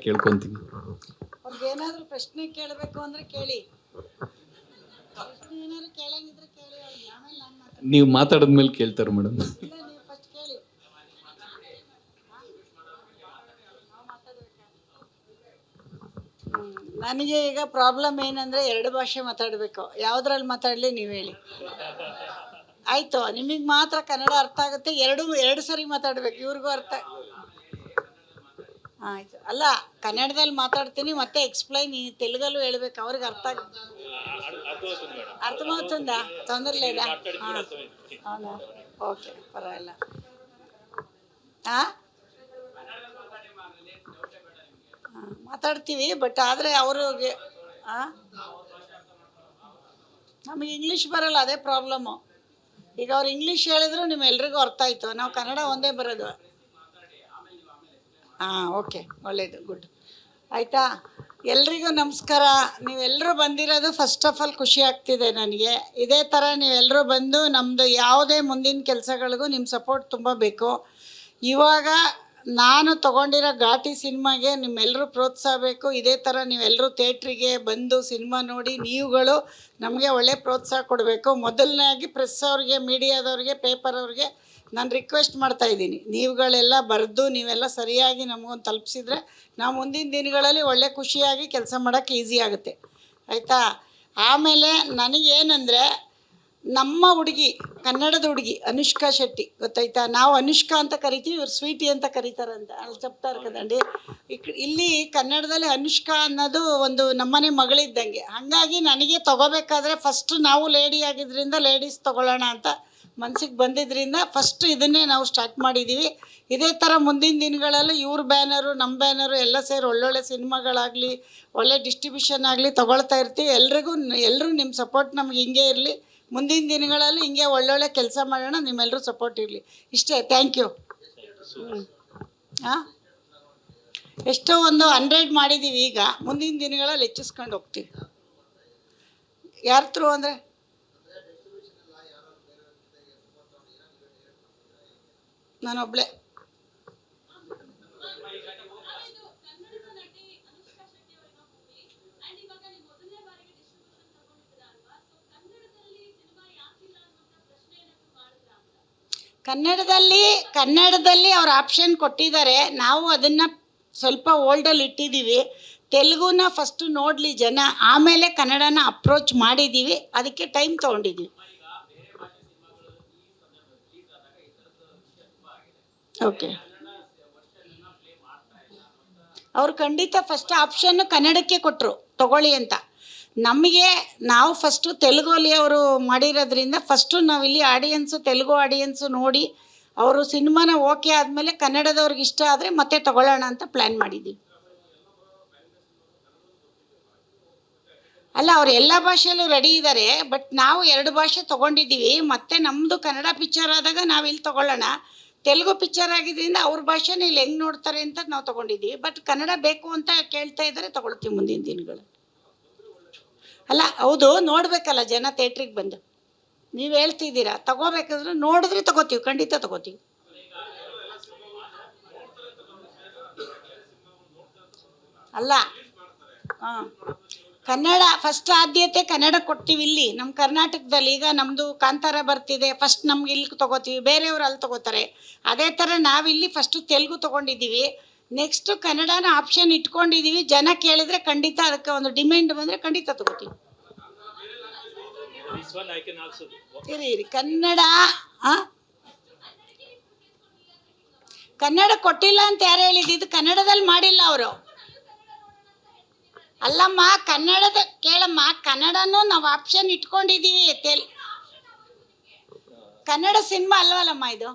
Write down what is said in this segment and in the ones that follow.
ಕೇಳ್ಕೊಂತೀನಿ. ಅವ್ರಿಗೆ ಏನಾದರೂ ಪ್ರಶ್ನೆ ಕೇಳಬೇಕು ಅಂದ್ರೆ ಕೇಳಿ, ಪ್ರಶ್ನೆ ಏನಾದ್ರು ಕೇಳಂಗಿದ್ರೆ ಕೇಳಿ, ಅವ್ರಿಗೆ ಆಮೇಲೆ ನಾನು ಮಾತಾಡ್ತೀನಿ. ನೀವು ಮಾತಾಡಿದ್ಮೇಲೆ ಕೇಳ್ತಾರೆ ಮೇಡಮ್. ಇಲ್ಲ, ನೀವು ಫಸ್ಟ್ ಕೇಳಿ. ನನಗೆ ಈಗ ಪ್ರಾಬ್ಲಮ್ ಏನಂದರೆ 2 ಭಾಷೆ ಮಾತಾಡಬೇಕು. ಯಾವುದ್ರಲ್ಲಿ ಮಾತಾಡಲಿ ನೀವು ಹೇಳಿ. ಆಯಿತು, ನಿಮಗೆ ಮಾತ್ರ ಕನ್ನಡ ಅರ್ಥ ಆಗುತ್ತೆ. ಎರಡು ಸರಿ ಮಾತಾಡಬೇಕು, ಇವ್ರಿಗೂ ಅರ್ಥ. ಆಯಿತು, ಅಲ್ಲ ಕನ್ನಡದಲ್ಲಿ ಮಾತಾಡ್ತೀನಿ ಮತ್ತೆ ಎಕ್ಸ್ಪ್ಲೈನ್ ತೆಲುಗಲ್ಲೂ ಹೇಳ್ಬೇಕು, ಅವ್ರಿಗೆ ಅರ್ಥಮవుతుందా? ತೊಂದರೆ లేదా? అవునా, ಓಕೆ, ಪರವಾಗಿಲ್ಲ. ಹಾಂ, ಮಾತಾಡ್ತೀವಿ, ಬಟ್ ಆದರೆ ಅವ್ರಿಗೆ ನಮಗೆ ಇಂಗ್ಲೀಷ್ ಬರಲ್ಲ, ಅದೇ ಪ್ರಾಬ್ಲಮ್ಮು. ಈಗ ಅವ್ರು ಇಂಗ್ಲೀಷ್ ಹೇಳಿದ್ರು ನಿಮ್ಮೆಲ್ರಿಗೂ ಅರ್ಥ ಆಯಿತು, ನಾವು ಕನ್ನಡ ಒಂದೇ ಬರೋದು. ಹಾಂ, ಓಕೆ, ಒಳ್ಳೆಯದು, ಗುಡ್. ಆಯಿತಾ, ಎಲ್ರಿಗೂ ನಮಸ್ಕಾರ. ನೀವೆಲ್ಲರೂ ಬಂದಿರೋದು ಫಸ್ಟ್ ಆಫ್ ಆಲ್ ಖುಷಿ ಆಗ್ತಿದೆ ನನಗೆ. ಇದೇ ಥರ ನೀವೆಲ್ಲರೂ ಬಂದು ನಮ್ಮದು ಯಾವುದೇ ಮುಂದಿನ ಕೆಲಸಗಳಿಗೂ ನಿಮ್ಮ ಸಪೋರ್ಟ್ ತುಂಬ ಬೇಕು. ಇವಾಗ ನಾನು ತೊಗೊಂಡಿರೋ ಘಾಟಿ ಸಿನಿಮಾಗೆ ನಿಮ್ಮೆಲ್ಲರೂ ಪ್ರೋತ್ಸಾಹ ಬೇಕು. ಇದೇ ಥರ ನೀವೆಲ್ಲರೂ ಥಿಯೇಟ್ರಿಗೆ ಬಂದು ಸಿನಿಮಾ ನೋಡಿ ನೀವುಗಳು ನಮಗೆ ಒಳ್ಳೆ ಪ್ರೋತ್ಸಾಹ ಕೊಡಬೇಕು. ಮೊದಲನೇದಾಗಿ ಪ್ರೆಸ್ ಅವ್ರಿಗೆ, ಮೀಡಿಯಾದವ್ರಿಗೆ, ಪೇಪರ್ ಅವ್ರಿಗೆ ನಾನು ರಿಕ್ವೆಸ್ಟ್ ಮಾಡ್ತಾಯಿದ್ದೀನಿ, ನೀವುಗಳೆಲ್ಲ ಬರೆದು ನೀವೆಲ್ಲ ಸರಿಯಾಗಿ ನಮಗೊಂದು ತಲುಪಿಸಿದ್ರೆ ನಾವು ಮುಂದಿನ ದಿನಗಳಲ್ಲಿ ಒಳ್ಳೆ ಖುಷಿಯಾಗಿ ಕೆಲಸ ಮಾಡೋಕ್ಕೆ ಈಸಿ ಆಗುತ್ತೆ, ಆಯಿತಾ. ಆಮೇಲೆ ನನಗೇನೆಂದರೆ, ನಮ್ಮ ಹುಡುಗಿ, ಕನ್ನಡದ ಹುಡುಗಿ ಅನುಷ್ಕಾ ಶೆಟ್ಟಿ, ಗೊತ್ತಾಯ್ತಾ. ನಾವು ಅನುಷ್ಕಾ ಅಂತ ಕರಿತೀವಿ, ಇವ್ರು ಸ್ವೀಟಿ ಅಂತ ಕರೀತಾರಂತೆ, ಅಲ್ಲಿ చెప్తారు ಕದಂడి. ಇಲ್ಲಿ ಕನ್ನಡದಲ್ಲಿ ಅನುಷ್ಕಾ ಅನ್ನೋದು ಒಂದು ನಮ್ಮನೆ ಮಗಳಿದ್ದಂಗೆ. ಹಾಗಾಗಿ ನನಗೆ ತೊಗೋಬೇಕಾದ್ರೆ ಫಸ್ಟ್ ನಾವು ಲೇಡಿ ಆಗಿದ್ದರಿಂದ ಲೇಡೀಸ್ ತೊಗೊಳ್ಳೋಣ ಅಂತ ಮನಸ್ಸಿಗೆ ಬಂದಿದ್ದರಿಂದ ಫಸ್ಟ್ ಇದನ್ನೇ ನಾವು ಸ್ಟಾರ್ಟ್ ಮಾಡಿದ್ದೀವಿ. ಇದೇ ಥರ ಮುಂದಿನ ದಿನಗಳಲ್ಲಿ ಇವ್ರ ಬ್ಯಾನರು, ನಮ್ಮ ಬ್ಯಾನರು ಎಲ್ಲ ಸೇರಿ ಒಳ್ಳೊಳ್ಳೆ ಸಿನಿಮಾಗಳಾಗಲಿ, ಒಳ್ಳೆ ಡಿಸ್ಟ್ರಿಬ್ಯೂಷನ್ ಆಗಲಿ ತೊಗೊಳ್ತಾ ಇರ್ತೀವಿ. ಎಲ್ಲರೂ ನಿಮ್ಮ ಸಪೋರ್ಟ್ ನಮ್ಗೆ ಹಿಂಗೆ ಇರಲಿ. ಮುಂದಿನ ದಿನಗಳಲ್ಲಿ ಹಿಂಗೆ ಒಳ್ಳೊಳ್ಳೆ ಕೆಲಸ ಮಾಡೋಣ, ನಿಮ್ಮೆಲ್ಲರೂ ಸಪೋರ್ಟ್ ಇರಲಿ. ಇಷ್ಟೇ, ಥ್ಯಾಂಕ್ ಯು. ಹಾಂ, ಎಷ್ಟೋ ಒಂದು 100 ಮಾಡಿದ್ದೀವಿ. ಈಗ ಮುಂದಿನ ದಿನಗಳಲ್ಲಿ ಹೆಚ್ಚಿಸ್ಕೊಂಡು ಹೋಗ್ತೀವಿ. ಯಾರ ಥ್ರೂ ಅಂದರೆ ನಾನೊಬ್ಬಳೇ. ಕನ್ನಡದಲ್ಲಿ ಅವ್ರು ಆಪ್ಷನ್ ಕೊಟ್ಟಿದ್ದಾರೆ. ನಾವು ಅದನ್ನು ಸ್ವಲ್ಪ ಓಲ್ಡಲ್ಲಿ ಇಟ್ಟಿದ್ದೀವಿ. ತೆಲುಗುನ ಫಸ್ಟು ನೋಡಲಿ ಜನ, ಆಮೇಲೆ ಕನ್ನಡನ ಅಪ್ರೋಚ್ ಮಾಡಿದ್ದೀವಿ. ಅದಕ್ಕೆ ಟೈಮ್ ತೊಗೊಂಡಿದ್ದೀವಿ. ಓಕೆ, ಅವ್ರು ಖಂಡಿತ ಫಸ್ಟ್ ಆಪ್ಷನ್ನು ಕನ್ನಡಕ್ಕೆ ಕೊಟ್ಟರು ತಗೊಳ್ಳಿ ಅಂತ. ನಾವು ಫಸ್ಟು ತೆಲುಗಲ್ಲಿ ಅವರು ಮಾಡಿರೋದ್ರಿಂದ ಫಸ್ಟು ನಾವಿಲ್ಲಿ ತೆಲುಗು ಆಡಿಯನ್ಸು ನೋಡಿ ಅವರು ಸಿನಿಮಾನ ಓಕೆ ಆದಮೇಲೆ ಕನ್ನಡದವ್ರಿಗೆ ಇಷ್ಟ ಆದರೆ ಮತ್ತೆ ತಗೊಳ್ಳೋಣ ಅಂತ ಪ್ಲ್ಯಾನ್ ಮಾಡಿದ್ದೀವಿ. ಅಲ್ಲ, ಅವ್ರು ಎಲ್ಲ ಭಾಷೆಯಲ್ಲೂ ರೆಡಿ ಇದ್ದಾರೆ, ಬಟ್ ನಾವು 2 ಭಾಷೆ ತೊಗೊಂಡಿದ್ದೀವಿ. ಮತ್ತು ನಮ್ಮದು ಕನ್ನಡ ಪಿಕ್ಚರ್ ಆದಾಗ ನಾವು ಇಲ್ಲಿ ತೊಗೊಳ್ಳೋಣ, ತೆಲುಗು ಪಿಕ್ಚರ್ ಆಗಿದ್ದರಿಂದ ಅವ್ರ ಭಾಷೆನ ಇಲ್ಲಿ ಹೆಂಗೆ ನೋಡ್ತಾರೆ ಅಂತ ನಾವು ತೊಗೊಂಡಿದ್ದೀವಿ. ಬಟ್ ಕನ್ನಡ ಬೇಕು ಅಂತ ಕೇಳ್ತಾ ಇದ್ದಾರೆ, ತೊಗೊಳ್ತೀವಿ ಮುಂದಿನ ದಿನಗಳು. ಅಲ್ಲ, ಹೌದು, ನೋಡಬೇಕಲ್ಲ ಜನ ಥಿಯೇಟ್ರಿಗೆ ಬಂದು. ನೀವು ಹೇಳ್ತಿದ್ದೀರಾ ತಗೋಬೇಕಾದ್ರೆ ನೋಡಿದ್ರೆ ತಗೋತೀವಿ, ಖಂಡಿತ ತಗೋತೀವಿ. ಅಲ್ಲ, ಹಾಂ, ಕನ್ನಡ ಫಸ್ಟ್ ಆದ್ಯತೆ ಕನ್ನಡ ಕೊಡ್ತೀವಿ ಇಲ್ಲಿ ನಮ್ಮ ಕರ್ನಾಟಕದಲ್ಲಿ. ಈಗ ನಮ್ಮದು ಕಾಂತಾರ ಬರ್ತಿದೆ, ಫಸ್ಟ್ ನಮ್ಗೆ ಇಲ್ಲಿ ತೊಗೋತೀವಿ, ಬೇರೆಯವರು ಅಲ್ಲಿ ತೊಗೋತಾರೆ. ಅದೇ ಥರ ನಾವಿಲ್ಲಿ ಫಸ್ಟು ತೆಲುಗು ತೊಗೊಂಡಿದ್ದೀವಿ, ನೆಕ್ಸ್ಟು ಕನ್ನಡನ ಆಪ್ಷನ್ ಇಟ್ಕೊಂಡಿದ್ದೀವಿ. ಜನ ಕೇಳಿದರೆ ಖಂಡಿತ ಅದಕ್ಕೆ ಒಂದು ಡಿಮ್ಯಾಂಡ್ ಬಂದರೆ ಖಂಡಿತ ತೊಗೋತೀವಿ. ಇರಿ ಕನ್ನಡ ಕನ್ನಡ ಕೊಟ್ಟಿಲ್ಲ ಅಂತ ಯಾರು ಹೇಳಿದ್ದು? ಇದು ಕನ್ನಡದಲ್ಲಿ ಮಾಡಿಲ್ಲ ಅವರು. ಅಲ್ಲಮ್ಮ, ಕೇಳಮ್ಮ, ಕನ್ನಡನೂ ನಾವು ಆಪ್ಷನ್ ಇಟ್ಕೊಂಡಿದ್ದೀವಿ. ಕನ್ನಡ ಸಿನಿಮಾ ಅಲ್ವಲ್ಲಮ್ಮ ಇದು.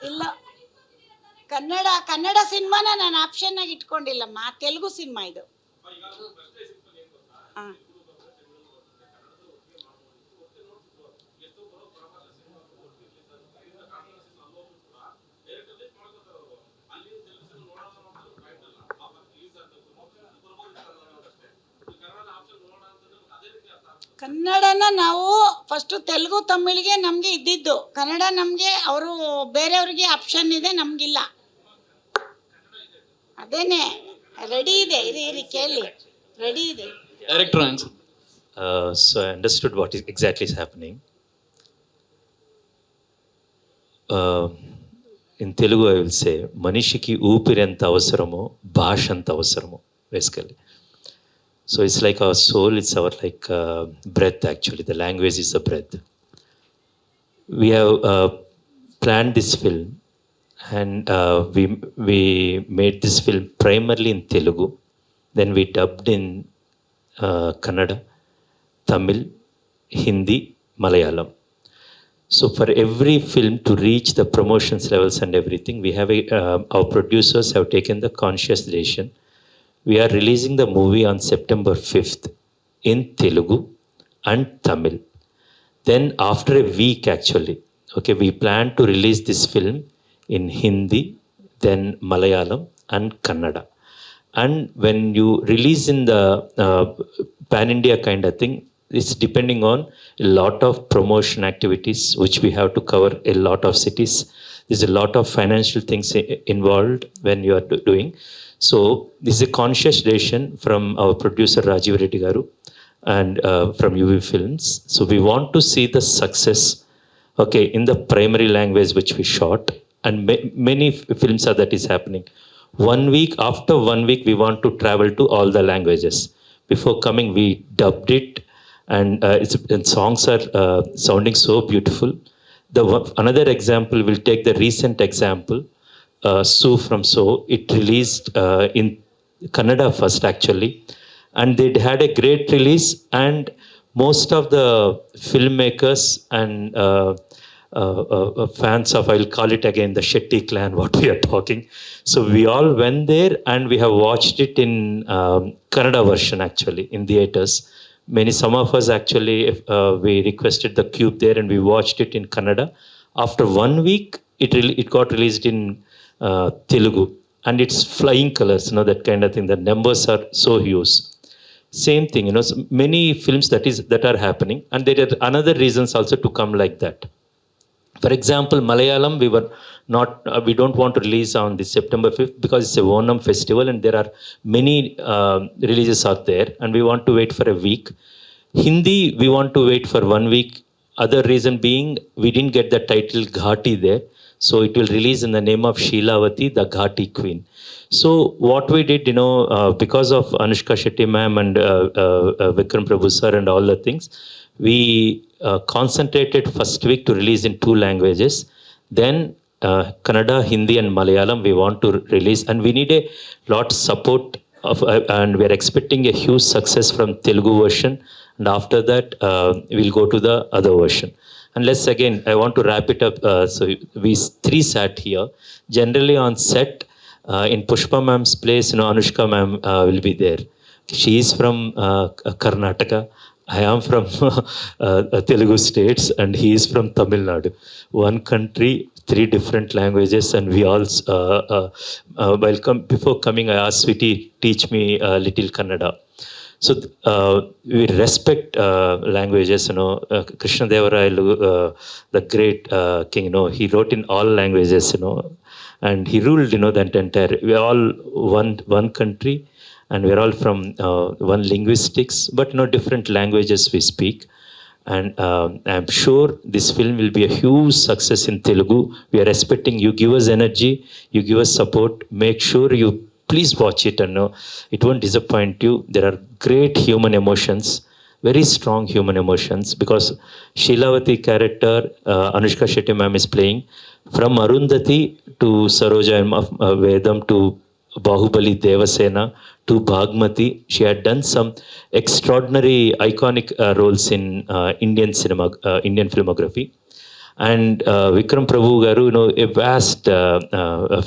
ಇಲ್ಲ, ಕನ್ನಡ ಸಿನಿಮಾನ ನಾನು ಆಪ್ಷನ್ ಆಗಿ ಇಟ್ಕೊಂಡಿಲ್ಲಮ್ಮ, ತೆಲುಗು ಸಿನಿಮಾ ಇದು. ಹಾಂ, ಕನ್ನಡನ ನಾವು ಫಸ್ಟು ತೆಲುಗು ತಮಿಳಿಗೆ ನಮಗೆ ಇದ್ದಿದ್ದು, ಕನ್ನಡ ನಮಗೆ ಅವರು ಬೇರೆಯವ್ರಿಗೆ ಆಪ್ಷನ್ ಇದೆ, ನಮಗಿಲ್ಲ. ಅದೇನೆ ರೆಡಿ ಇದೆ, ಇರಿ ಕೇಳಿ, ರೆಡಿ ಇದೆ. Director answer. So I understood what is exactly is happening. In Telugu, I will say, Manishiki ఊపిరి ఎంత అవసరమో భాష అంత అవసరమో basically. So it's like our soul, it's our like breath actually. The language is the breath. We have planned this film and we made this film primarily in Telugu. Then we dubbed in Kannada, Tamil, Hindi, Malayalam. So for every film to reach the promotions levels and everything, we have our producers have taken the conscious decision. We are releasing the movie on September 5th in Telugu and Tamil. Then after a week actually, okay, we plan to release this film in Hindi, then Malayalam and Kannada. And when you release in the pan-India kind of thing, it's depending on a lot of promotion activities which we have to cover a lot of cities. There's a lot of financial things involved when you are doing. So this is a conscious decision from our producer Rajiv Reddy Garu and from UV Films. So we want to see the success, okay, in the primary language which we shot, and many films are that is happening. 1 week, after 1 week, we want to travel to all the languages. Before coming, we dubbed it, and songs are sounding so beautiful. Another example, we'll take the recent example, Sue from So. It released in Kannada first actually, and they had a great release, and most of the filmmakers and fans of, I'll call it again, the Shetty clan, what we are talking. So we all went there and we have watched it in Kannada version actually, in theaters. Some of us actually, we requested the cube there and we watched it in Kannada. After 1 week, it got released in Telugu, and it's flying colors, that kind of thing. The numbers are so huge. Same thing, so many films that are happening, and there are another reasons also to come like that. For example, Malayalam, we don't want to release on the September 5th because it's a Onam festival and there are many releases out there, and we want to wait for a week. Hindi, we want to wait for 1 week. Other reason being, we didn't get the title Ghati there, so it will release in the name of Sheelavati, the Ghati Queen. So what we did, because of Anushka Shetty ma'am and Vikram Prabhu sir and all the things, we concentrated first week to release in 2 languages. Then Kannada, Hindi and Malayalam we want to release, and we need a lot support of, and we are expecting a huge success from Telugu version, and after that we'll go to the other version. And let's again, I want to wrap it up. So we 3 sat here. Generally on set, in Pushpa ma'am's place, Anushka ma'am will be there. She is from Karnataka. I am from Telugu states, and he is from Tamil Nadu. 1 country, 3 different languages, and we all, before coming, I asked Sweetie, teach me a little Kannada. So we respect languages, Krishna Deva Rayulu, the great king, he wrote in all languages, and he ruled, that entire, we are all one country, and we're all from one linguistics, but different languages we speak. And I'm sure this film will be a huge success in Telugu. We are expecting you give us energy, you give us support. Make sure you please watch it, and it won't disappoint you. There are great human emotions, very strong human emotions, because Sheelavati character, Anushka Shetty ma'am is playing, from Arundhati to Saroja Vedam to Bahubali Devasena to Bhagmati. She had done some extraordinary iconic roles in Indian filmography. And Vikram Prabhu Garu, a vast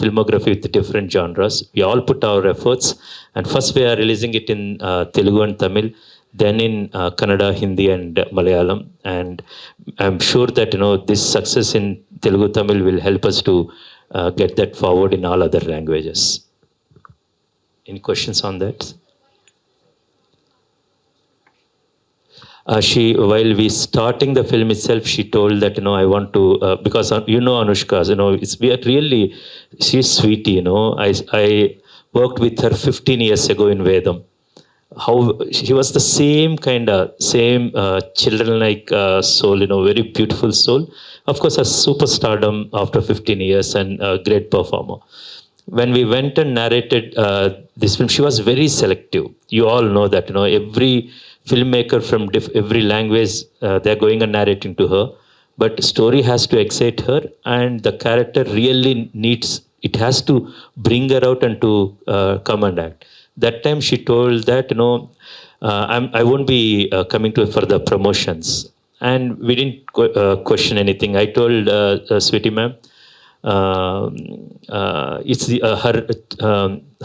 filmography with different genres. We all put our efforts, and first we are releasing it in Telugu and Tamil, then in Kannada, Hindi and Malayalam. And I'm sure that this success in Telugu, Tamil will help us to get that forward in all other languages. Any questions on that? She, while we starting the film itself, she told that, I want to, because Anushka, we are really, she's sweetie, I worked with her 15 years ago in Vedam. How she was the same kind of, same children-like soul, very beautiful soul. Of course, a superstardom after 15 years and a great performer. When we went and narrated this film, she was very selective. You all know that, every filmmaker from every language, they're going and narrating to her. But story has to excite her, and the character really needs, it has to bring her out and to come and act. That time she told that, I won't be coming to for the promotions. And we didn't question anything. I told Sweetie ma'am, it's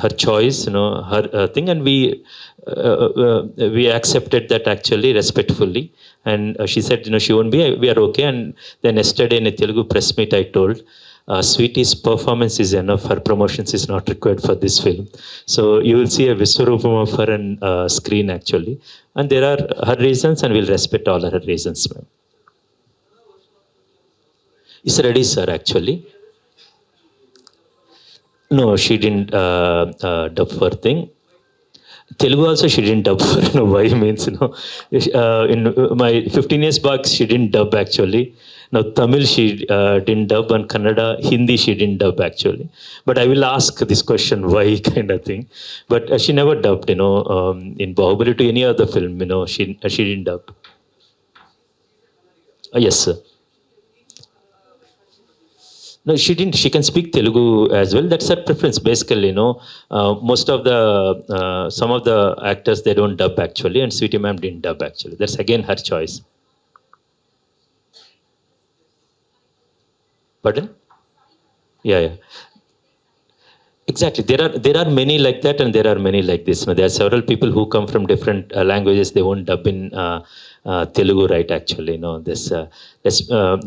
her choice, her thing, and we accepted that actually respectfully. And she said, she won't be. We are okay. And then yesterday in a Telugu press meet, I told, Sweetie's performance is enough. Her promotions is not required for this film. So you will see a Viswarupam of her on screen actually. And there are her reasons, and we'll respect all her reasons, ma'am. It's ready, sir, actually. No, she didn't dub for thing. Telugu also she didn't dub for, why means, in my 15 years back, she didn't dub actually. Now Tamil she didn't dub, and Kannada, Hindi she didn't dub actually. But I will ask this question, why kind of thing. But she never dubbed, in Bahubali to any other film, she didn't dub. Yes, sir. No, she didn't. She can speak Telugu as well. That's her preference, basically. Most of the some of the actors, they don't dub actually, and Sweetie ma'am didn't dub actually. That's again her choice. Pardon? Yeah, yeah. Exactly. There are many like that, and there are many like this. There are several people who come from different languages. They won't dub in Telugu, right? Actually,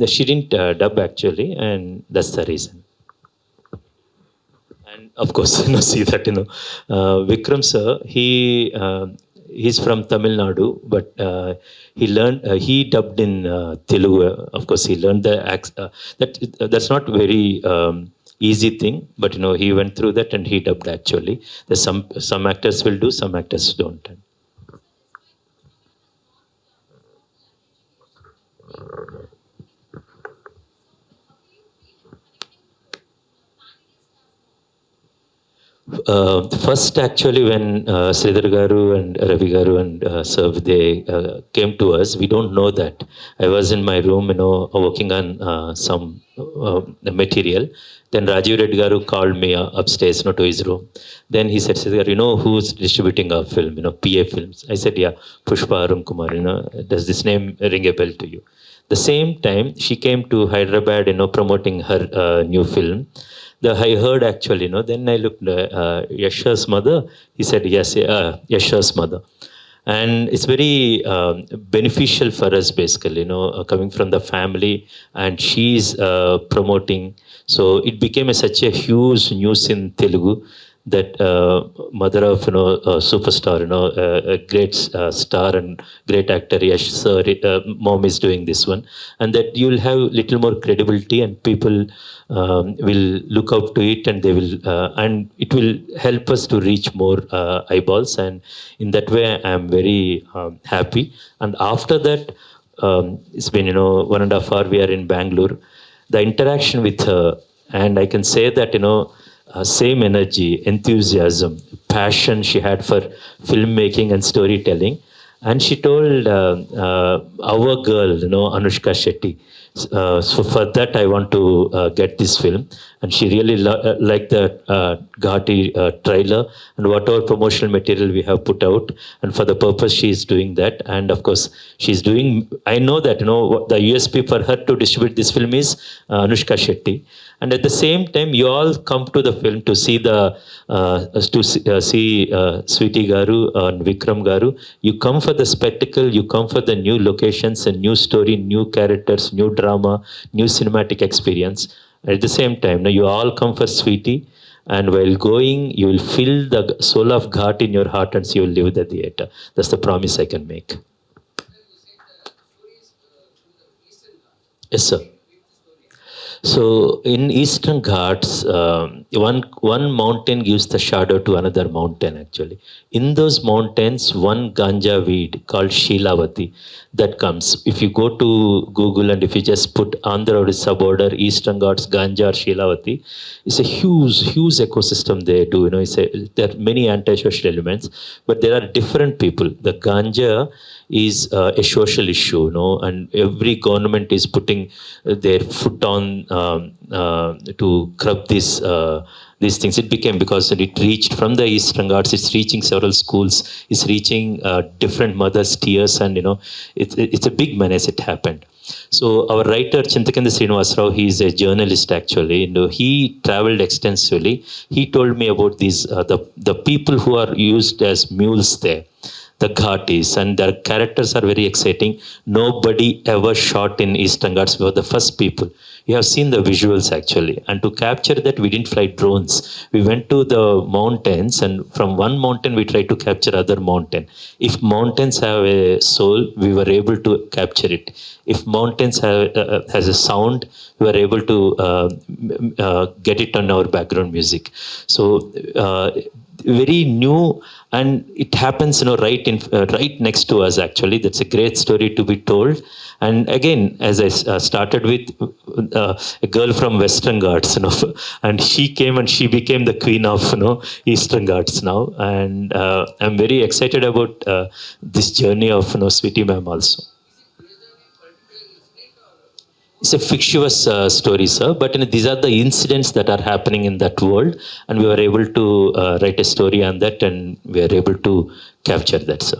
she didn't dub actually, and that's the reason. And of course, see that, Vikram sir, he's from Tamil Nadu, but he dubbed in Telugu. Of course, he learned the that's not very easy thing, but he went through that and he dubbed actually. There's some actors will do, some actors don't. First, actually, when Sridhar Garu and Ravi Garu and Sav, they came to us, we don't know that. I was in my room, working on some material. Then Rajiv Reddy Garu called me upstairs, to his room. Then he said, Sridhar, who's distributing our film, PA Films? I said, yeah, Pushpa Arunkumar, does this name ring a bell to you? The same time, she came to Hyderabad, promoting her new film. I heard actually, then I looked, Yash's mother, he said, yes, Yash's mother. And it's very beneficial for us, basically, coming from the family, and she's promoting. So it became such a huge news in Telugu that mother of, superstar, a great star and great actor, Yash sir, mom is doing this one. And that you'll have little more credibility, and people will look up to it, and they will, and it will help us to reach more eyeballs. And in that way, I am very happy. And after that, it's been, 1.5 hours, we are in Bangalore. The interaction with her, and I can say that, same energy, enthusiasm, passion she had for filmmaking and storytelling. And she told our girl, Anushka Shetty, so for that I want to get this film. And she really liked the Ghati trailer and whatever promotional material we have put out. And for the purpose, she is doing that. And of course, she's doing, I know that, the USP for her to distribute this film is Anushka Shetty. And at the same time, you all come to the film to see Sweetie Garu and Vikram Garu. You come for the spectacle, you come for the new locations and new story, new characters, new drama, new cinematic experience. At the same time, you all come for Sweetie, and while going, you will feel the soul of Ghaati in your heart, and so you will leave the theater. That's the promise I can make. Yes, sir. So in Eastern Ghats, one mountain gives the shadow to another mountain. Actually, in those mountains, one ganja weed called Shilavati that comes. If you go to Google and if you just put Andhra Odisha border, Eastern Ghats, ganja or Shilavati, it's a huge ecosystem they do. There are many antisocial elements, but there are different people. The ganja is a social issue, and every government is putting their foot on to curb these things. It became, because it reached from the Eastern Ghats, it's reaching several schools, it's reaching different mothers' tears, and it's a big menace. It happened. So our writer Chintakandi Srinivasrao, he is a journalist actually. He traveled extensively. He told me about these the people who are used as mules there, the Ghatis, and their characters are very exciting. Nobody ever shot in Eastern Ghats. We were the first people. You have seen the visuals actually. And to capture that, we didn't fly drones. We went to the mountains, and from one mountain, we tried to capture other mountain. If mountains have a soul, we were able to capture it. If mountains has a sound, we were able to get it on our background music. So, very new, and it happens right next to us actually. That's a great story to be told. And again, as I started with a girl from Western Ghats, and she came and she became the queen of Eastern Ghats now. And I'm very excited about this journey of Sweetie ma'am also. It's a fictitious story, sir, but these are the incidents that are happening in that world, and we were able to write a story on that, and we are able to capture that, sir.